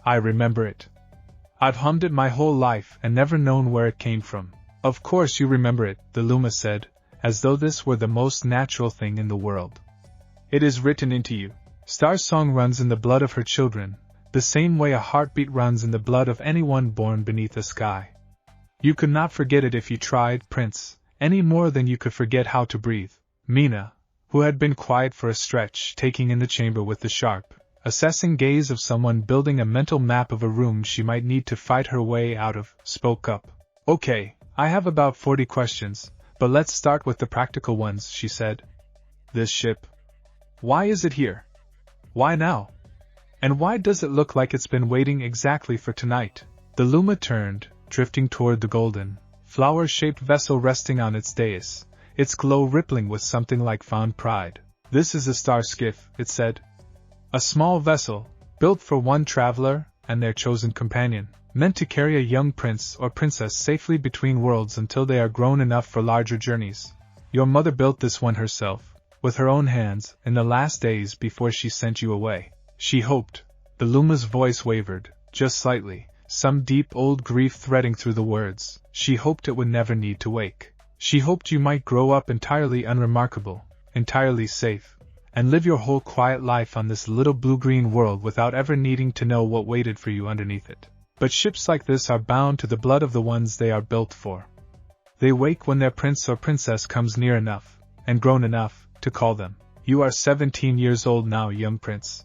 I remember it. I've hummed it my whole life and never known where it came from. Of course you remember it, the Luma said, as though this were the most natural thing in the world. It is written into you. Star's song runs in the blood of her children, the same way a heartbeat runs in the blood of anyone born beneath the sky. You could not forget it if you tried, Prince, any more than you could forget how to breathe. Mina, who had been quiet for a stretch, taking in the chamber with the sharp, assessing gaze of someone building a mental map of a room she might need to fight her way out of, spoke up. Okay, I have about 40 questions, but let's start with the practical ones, she said. This ship. Why is it here? Why now? And why does it look like it's been waiting exactly for tonight? The Luma turned, drifting toward the golden, flower-shaped vessel resting on its dais, its glow rippling with something like fond pride. This is a star skiff, it said. A small vessel, built for one traveler and their chosen companion, meant to carry a young prince or princess safely between worlds until they are grown enough for larger journeys. Your mother built this one herself, with her own hands, in the last days before she sent you away. She hoped. The Luma's voice wavered, just slightly, some deep old grief threading through the words. She hoped it would never need to wake. She hoped you might grow up entirely unremarkable, entirely safe, and live your whole quiet life on this little blue-green world without ever needing to know what waited for you underneath it. But ships like this are bound to the blood of the ones they are built for. They wake when their prince or princess comes near enough, and grown enough, to call them. You are 17 years old now, young prince.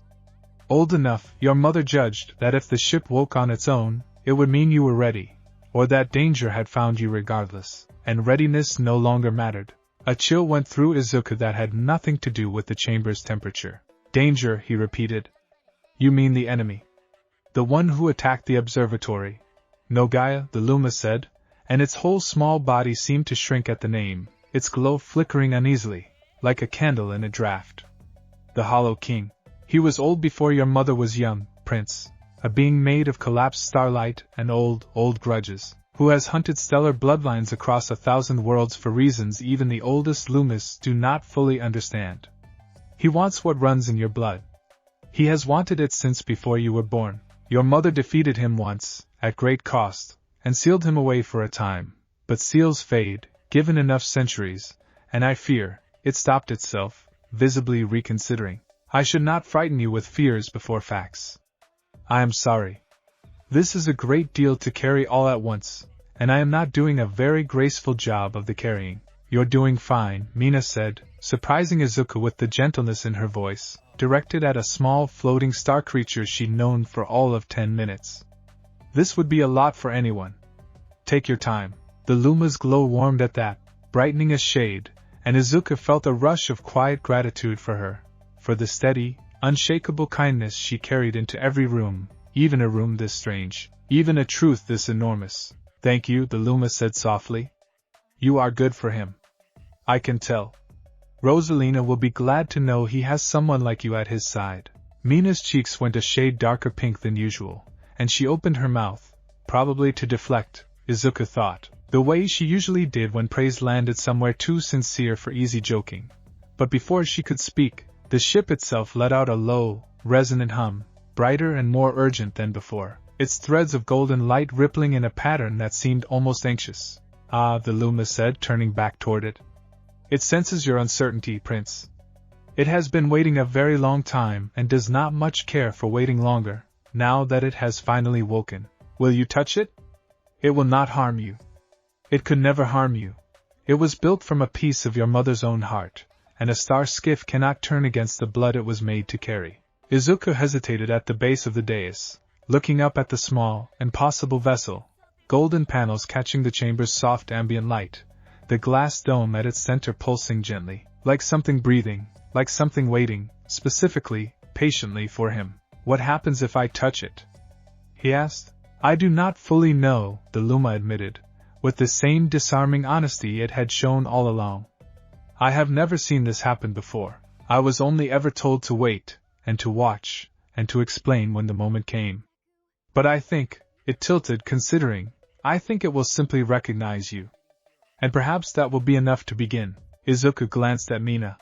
Old enough, your mother judged, that if the ship woke on its own, it would mean you were ready, or that danger had found you regardless, and readiness no longer mattered. A chill went through Izuku that had nothing to do with the chamber's temperature. Danger, he repeated. You mean the enemy? The one who attacked the observatory? No, Gaia, the Luma said, and its whole small body seemed to shrink at the name, its glow flickering uneasily, like a candle in a draught. The Hollow King. He was old before your mother was young, Prince, a being made of collapsed starlight and old grudges, who has hunted stellar bloodlines across 1,000 worlds for reasons even the oldest Lumas do not fully understand. He wants what runs in your blood. He has wanted it since before you were born. Your mother defeated him once, at great cost, and sealed him away for a time, but seals fade, given enough centuries, and I fear, it stopped itself, visibly reconsidering. I should not frighten you with fears before facts. I am sorry. This is a great deal to carry all at once, and I am not doing a very graceful job of the carrying. You're doing fine, Mina said, surprising Izuku with the gentleness in her voice, directed at a small floating star creature she'd known for all of 10 minutes. This would be a lot for anyone. Take your time. The Luma's glow warmed at that, brightening a shade, and Izuku felt a rush of quiet gratitude for her, for the steady, unshakable kindness she carried into every room, even a room this strange, even a truth this enormous. Thank you, the Luma said softly. You are good for him. I can tell. Rosalina will be glad to know he has someone like you at his side. Mina's cheeks went a shade darker pink than usual, and she opened her mouth, probably to deflect, Izuku thought, the way she usually did when praise landed somewhere too sincere for easy joking. But before she could speak, the ship itself let out a low, resonant hum, brighter and more urgent than before, its threads of golden light rippling in a pattern that seemed almost anxious. Ah, the Luma said, turning back toward it. It senses your uncertainty, Prince. It has been waiting a very long time and does not much care for waiting longer, now that it has finally woken. Will you touch it? It will not harm you. It could never harm you. It was built from a piece of your mother's own heart, and a star skiff cannot turn against the blood it was made to carry. Izuku hesitated at the base of the dais, looking up at the small, impossible vessel, golden panels catching the chamber's soft ambient light, the glass dome at its center pulsing gently, like something breathing, like something waiting, specifically, patiently for him. What happens if I touch it? He asked. I do not fully know, the Luma admitted, with the same disarming honesty it had shown all along. I have never seen this happen before. I was only ever told to wait, and to watch, and to explain when the moment came. But I think, it tilted considering, I think it will simply recognize you. And perhaps that will be enough to begin. Izuku glanced at Mina.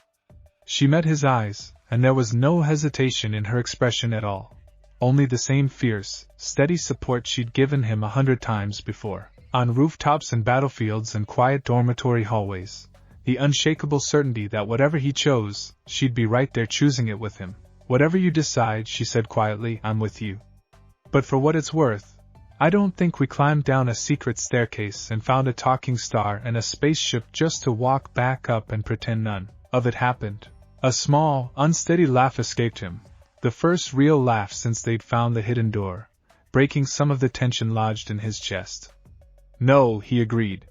She met his eyes, and there was no hesitation in her expression at all. Only the same fierce, steady support she'd given him 100 times before, on rooftops and battlefields and quiet dormitory hallways. The unshakable certainty that whatever he chose, she'd be right there choosing it with him. Whatever you decide, she said quietly, I'm with you. But for what it's worth, I don't think we climbed down a secret staircase and found a talking star and a spaceship just to walk back up and pretend none of it happened. A small, unsteady laugh escaped him, the first real laugh since they'd found the hidden door, breaking some of the tension lodged in his chest. No, he agreed.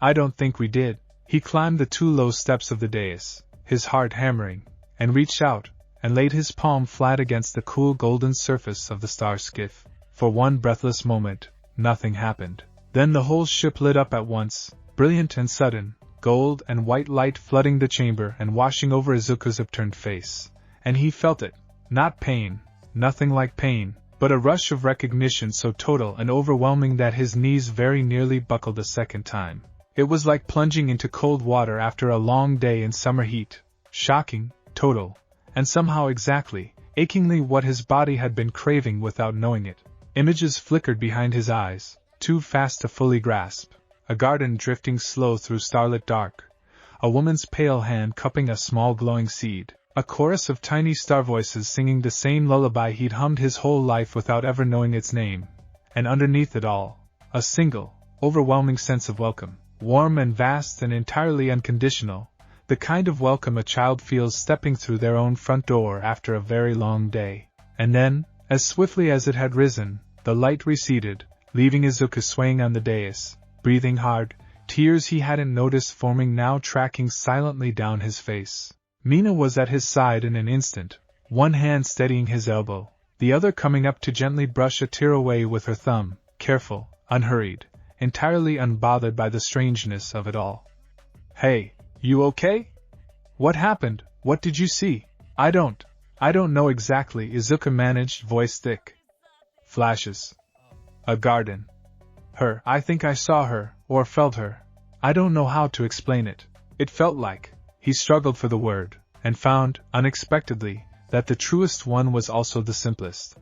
I don't think we did. He climbed the 2 low steps of the dais, his heart hammering, and reached out, and laid his palm flat against the cool golden surface of the star skiff. For one breathless moment, nothing happened. Then the whole ship lit up at once, brilliant and sudden, gold and white light flooding the chamber and washing over Izuku's upturned face. And he felt it. Not pain, nothing like pain, but a rush of recognition so total and overwhelming that his knees very nearly buckled a second time. It was like plunging into cold water after a long day in summer heat. Shocking, total, and somehow exactly, achingly what his body had been craving without knowing it. Images flickered behind his eyes, too fast to fully grasp. A garden drifting slow through starlit dark. A woman's pale hand cupping a small glowing seed. A chorus of tiny star voices singing the same lullaby he'd hummed his whole life without ever knowing its name. And underneath it all, a single, overwhelming sense of welcome, warm and vast and entirely unconditional, the kind of welcome a child feels stepping through their own front door after a very long day. And then, as swiftly as it had risen, the light receded, leaving Izuku swaying on the dais, breathing hard, tears he hadn't noticed forming now tracking silently down his face. Mina was at his side in an instant, one hand steadying his elbow, the other coming up to gently brush a tear away with her thumb, careful, unhurried, entirely unbothered by the strangeness of it all. "Hey, you okay? What happened? What did you see?" I don't know exactly," Izuku managed, voice thick. "Flashes. A garden. Her, I think I saw her, or felt her. I don't know how to explain it. It felt like," he struggled for the word, and found, unexpectedly, that the truest one was also the simplest.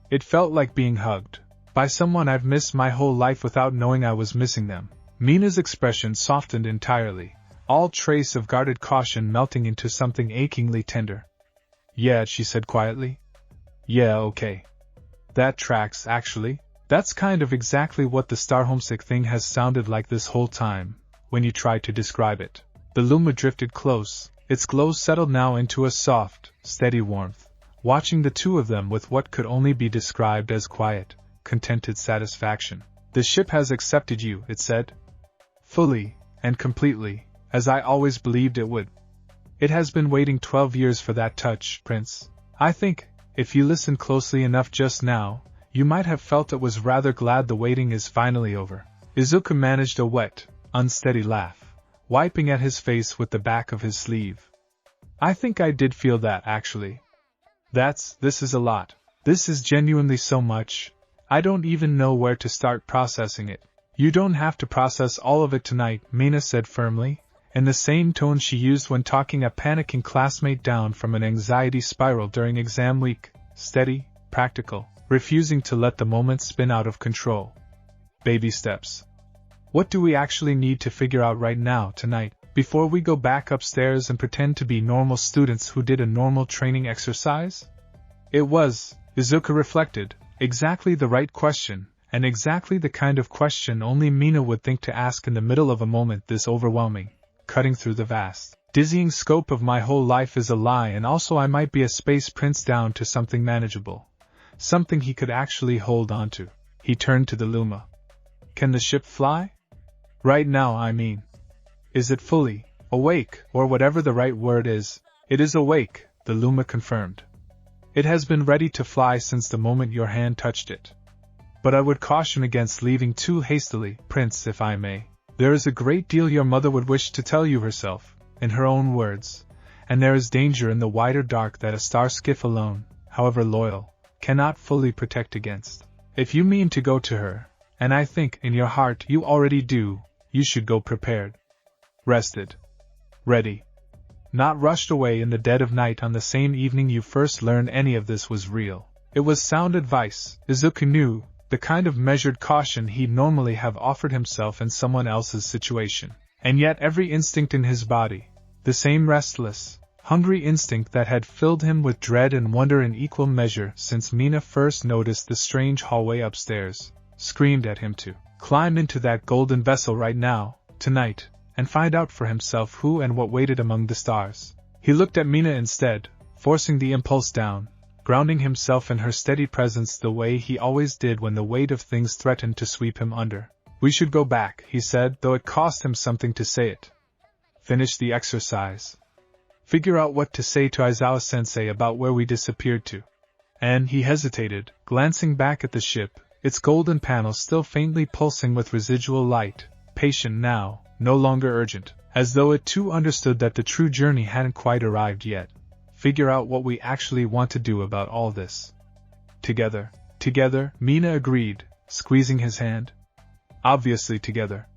"It felt like being hugged. By someone I've missed my whole life without knowing I was missing them." Mina's expression softened entirely, all trace of guarded caution melting into something achingly tender. "Yeah," she said quietly. "Yeah, okay. That tracks, actually. That's kind of exactly what the star homesick thing has sounded like this whole time, when you try to describe it." The Luma drifted close, its glow settled now into a soft, steady warmth, watching the two of them with what could only be described as quiet, contented satisfaction. "The ship has accepted you," it said. "Fully, and completely, as I always believed it would. It has been waiting 12 years for that touch, Prince. I think, if you listened closely enough just now, you might have felt it was rather glad the waiting is finally over." Izuku managed a wet, unsteady laugh, wiping at his face with the back of his sleeve. "I think I did feel that, actually. This is a lot. This is genuinely so much, I don't even know where to start processing it." "You don't have to process all of it tonight," Mina said firmly, in the same tone she used when talking a panicking classmate down from an anxiety spiral during exam week, steady, practical, refusing to let the moment spin out of control. "Baby steps. What do we actually need to figure out right now, tonight, before we go back upstairs and pretend to be normal students who did a normal training exercise?" It was, Izuku reflected, exactly the right question, and exactly the kind of question only Mina would think to ask in the middle of a moment this overwhelming, cutting through the vast, dizzying scope of my whole life is a lie, and also I might be a space prince down to something manageable. Something he could actually hold on to. He turned to the Luma. "Can the ship fly? Right now, I mean. Is it fully awake, or whatever the right word is?" "It is awake," the Luma confirmed. "It has been ready to fly since the moment your hand touched it. But I would caution against leaving too hastily, Prince, if I may. There is a great deal your mother would wish to tell you herself, in her own words, and there is danger in the wider dark that a star skiff alone, however loyal, cannot fully protect against. If you mean to go to her, and I think in your heart you already do, you should go prepared. Rested. Ready. Not rushed away in the dead of night on the same evening you first learned any of this was real." It was sound advice, Izuku knew, the kind of measured caution he'd normally have offered himself in someone else's situation. And yet every instinct in his body, the same restless, hungry instinct that had filled him with dread and wonder in equal measure since Mina first noticed the strange hallway upstairs, screamed at him to climb into that golden vessel right now, tonight, and find out for himself who and what waited among the stars. He looked at Mina instead, forcing the impulse down, grounding himself in her steady presence the way he always did when the weight of things threatened to sweep him under. "We should go back," he said, though it cost him something to say it. "Finish the exercise. Figure out what to say to Aizawa-sensei about where we disappeared to." And he hesitated, glancing back at the ship, its golden panels still faintly pulsing with residual light, patient now, no longer urgent, as though it too understood that the true journey hadn't quite arrived yet. "Figure out what we actually want to do about all this. Together." "Together," Mina agreed, squeezing his hand. "Obviously together.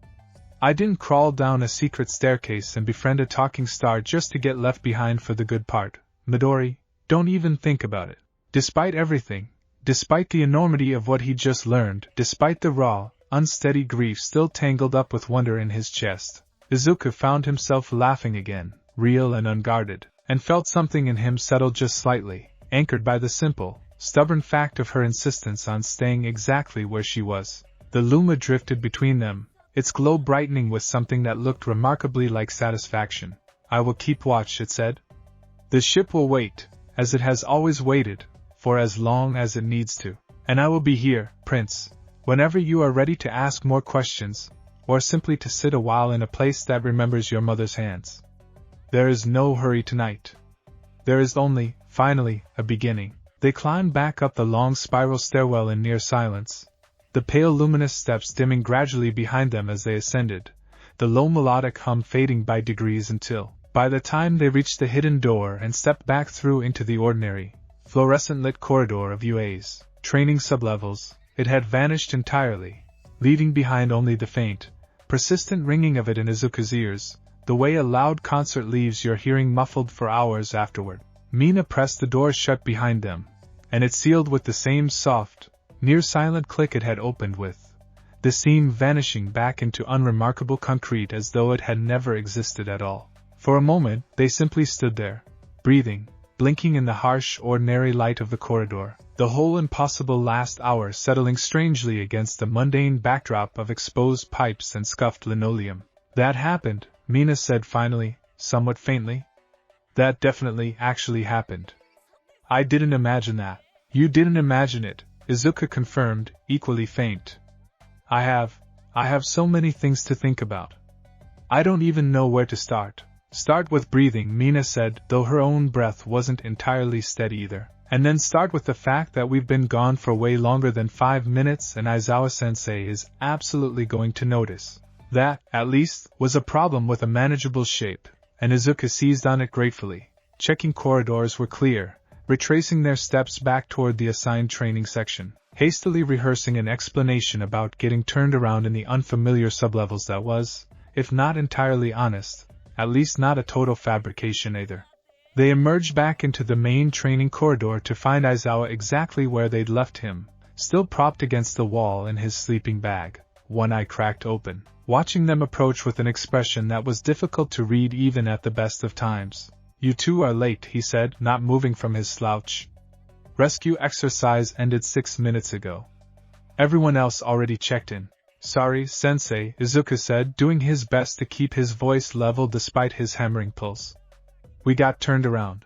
I didn't crawl down a secret staircase and befriend a talking star just to get left behind for the good part. Midori, don't even think about it." Despite everything, despite the enormity of what he'd just learned, despite the raw, unsteady grief still tangled up with wonder in his chest, Izuku found himself laughing again, real and unguarded. and felt something in him settle just slightly, anchored by the simple, stubborn fact of her insistence on staying exactly where she was. The Luma drifted between them, its glow brightening with something that looked remarkably like satisfaction. "I will keep watch," it said. "The ship will wait, as it has always waited, for as long as it needs to. And I will be here, Prince, whenever you are ready to ask more questions, or simply to sit a while in a place that remembers your mother's hands. There is no hurry tonight. There is only, finally, a beginning." They climbed back up the long spiral stairwell in near silence, the pale luminous steps dimming gradually behind them as they ascended, the low melodic hum fading by degrees until, by the time they reached the hidden door and stepped back through into the ordinary, fluorescent-lit corridor of UA's training sublevels, it had vanished entirely, leaving behind only the faint, persistent ringing of it in Izuku's ears, the way a loud concert leaves your hearing muffled for hours afterward. Mina pressed the door shut behind them, and it sealed with the same soft, near-silent click it had opened with, the scene vanishing back into unremarkable concrete as though it had never existed at all. For a moment, they simply stood there, breathing, blinking in the harsh, ordinary light of the corridor, the whole impossible last hour settling strangely against the mundane backdrop of exposed pipes and scuffed linoleum. "That happened," Mina said finally, somewhat faintly. "That definitely actually happened. I didn't imagine that." "You didn't imagine it," Izuku confirmed, equally faint. I have so many things to think about. I don't even know where to start." "Start with breathing," Mina said, though her own breath wasn't entirely steady either. "And then start with the fact that we've been gone for way longer than 5 minutes and Aizawa-sensei is absolutely going to notice. That, at least, was a problem with a manageable shape, and Izuku seized on it gratefully. Checking corridors were clear, retracing their steps back toward the assigned training section, hastily rehearsing an explanation about getting turned around in the unfamiliar sublevels that was, if not entirely honest, at least not a total fabrication either. They emerged back into the main training corridor to find Aizawa exactly where they'd left him, still propped against the wall in his sleeping bag, one eye cracked open, watching them approach with an expression that was difficult to read even at the best of times. "You two are late," he said, not moving from his slouch. "Rescue exercise ended 6 minutes ago. Everyone else already checked in." "Sorry, Sensei," Izuku said, doing his best to keep his voice level despite his hammering pulse. "We got turned around.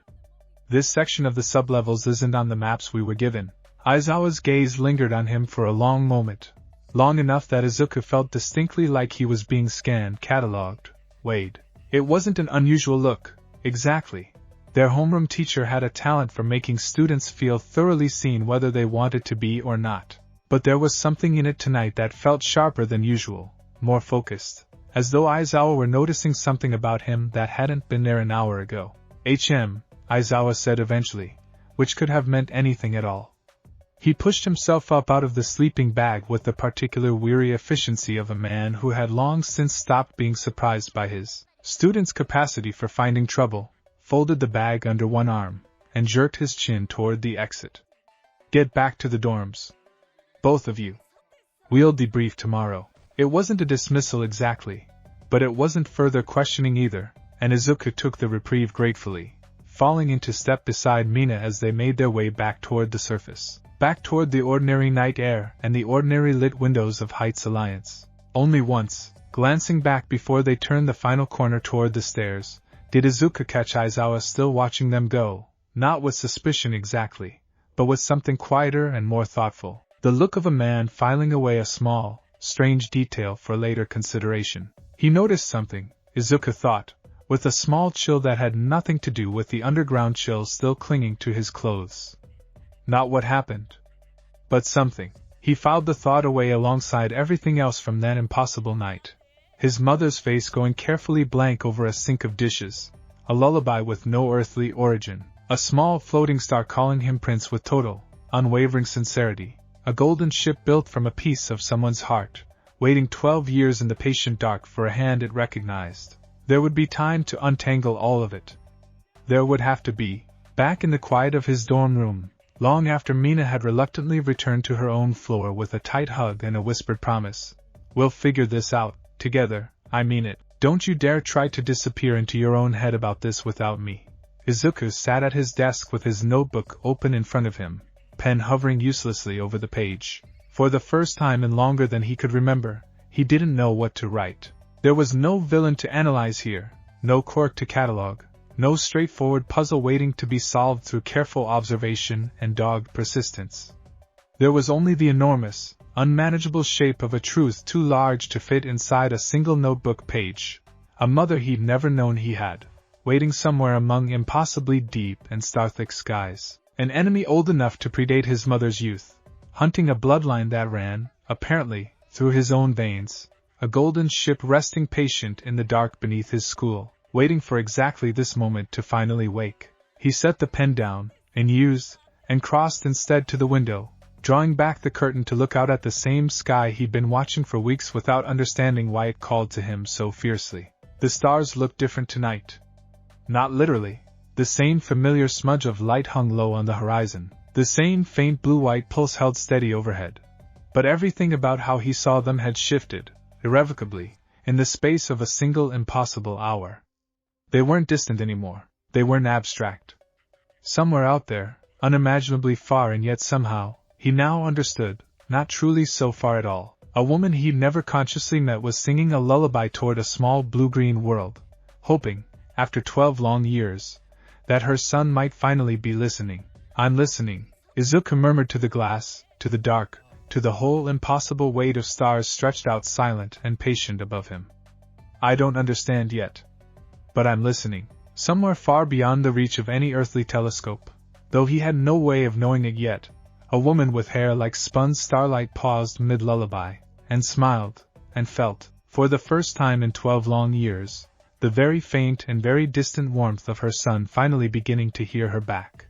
This section of the sublevels isn't on the maps we were given." Aizawa's gaze lingered on him for a long moment, long enough that Izuku felt distinctly like he was being scanned, catalogued, weighed. It wasn't an unusual look. Exactly. Their homeroom teacher had a talent for making students feel thoroughly seen whether they wanted to be or not. But there was something in it tonight that felt sharper than usual, more focused, as though Aizawa were noticing something about him that hadn't been there an hour ago. Aizawa said eventually, which could have meant anything at all. He pushed himself up out of the sleeping bag with the particular weary efficiency of a man who had long since stopped being surprised by his student's capacity for finding trouble, folded the bag under one arm, and jerked his chin toward the exit. "Get back to the dorms. Both of you. We'll debrief tomorrow." It wasn't a dismissal exactly, but it wasn't further questioning either, and Izuku took the reprieve gratefully, falling into step beside Mina as they made their way back toward the surface, back toward the ordinary night air and the ordinary lit windows of Heights Alliance. Only once, glancing back before they turned the final corner toward the stairs, did Izuku catch Aizawa still watching them go, not with suspicion exactly, but with something quieter and more thoughtful, the look of a man filing away a small, strange detail for later consideration. He noticed something, Izuku thought, with a small chill that had nothing to do with the underground chill still clinging to his clothes. Not what happened, but something. He filed the thought away alongside everything else from that impossible night. His mother's face going carefully blank over a sink of dishes, a lullaby with no earthly origin, a small floating star calling him prince with total, unwavering sincerity, a golden ship built from a piece of someone's heart, waiting 12 years in the patient dark for a hand it recognized. There would be time to untangle all of it. There would have to be, back in the quiet of his dorm room, long after Mina had reluctantly returned to her own floor with a tight hug and a whispered promise. "We'll figure this out, together, I mean it. Don't you dare try to disappear into your own head about this without me." Izuku sat at his desk with his notebook open in front of him, pen hovering uselessly over the page. For the first time in longer than he could remember, he didn't know what to write. There was no villain to analyze here, no quirk to catalogue, no straightforward puzzle waiting to be solved through careful observation and dogged persistence. There was only the enormous, unmanageable shape of a truth too large to fit inside a single notebook page. A mother he'd never known he had, waiting somewhere among impossibly deep and star-thick skies. An enemy old enough to predate his mother's youth, hunting a bloodline that ran, apparently, through his own veins. A golden ship resting patient in the dark beneath his school, waiting for exactly this moment to finally wake. He set the pen down, unused, and crossed instead to the window, drawing back the curtain to look out at the same sky he'd been watching for weeks without understanding why it called to him so fiercely. The stars looked different tonight. Not literally. The same familiar smudge of light hung low on the horizon, the same faint blue-white pulse held steady overhead. But everything about how he saw them had shifted, irrevocably, in the space of a single impossible hour. They weren't distant anymore, they weren't abstract. Somewhere out there, unimaginably far, and yet somehow, he now understood, not truly so far at all, a woman he'd never consciously met was singing a lullaby toward a small blue-green world, hoping, after 12 long years, that her son might finally be listening. "I'm listening," Izuku murmured to the glass, to the dark, to the whole impossible weight of stars stretched out silent and patient above him. "I don't understand yet. But I'm listening." Somewhere far beyond the reach of any earthly telescope, though he had no way of knowing it yet, a woman with hair like spun starlight paused mid-lullaby, and smiled, and felt, for the first time in 12 long years, the very faint and very distant warmth of her son finally beginning to hear her back.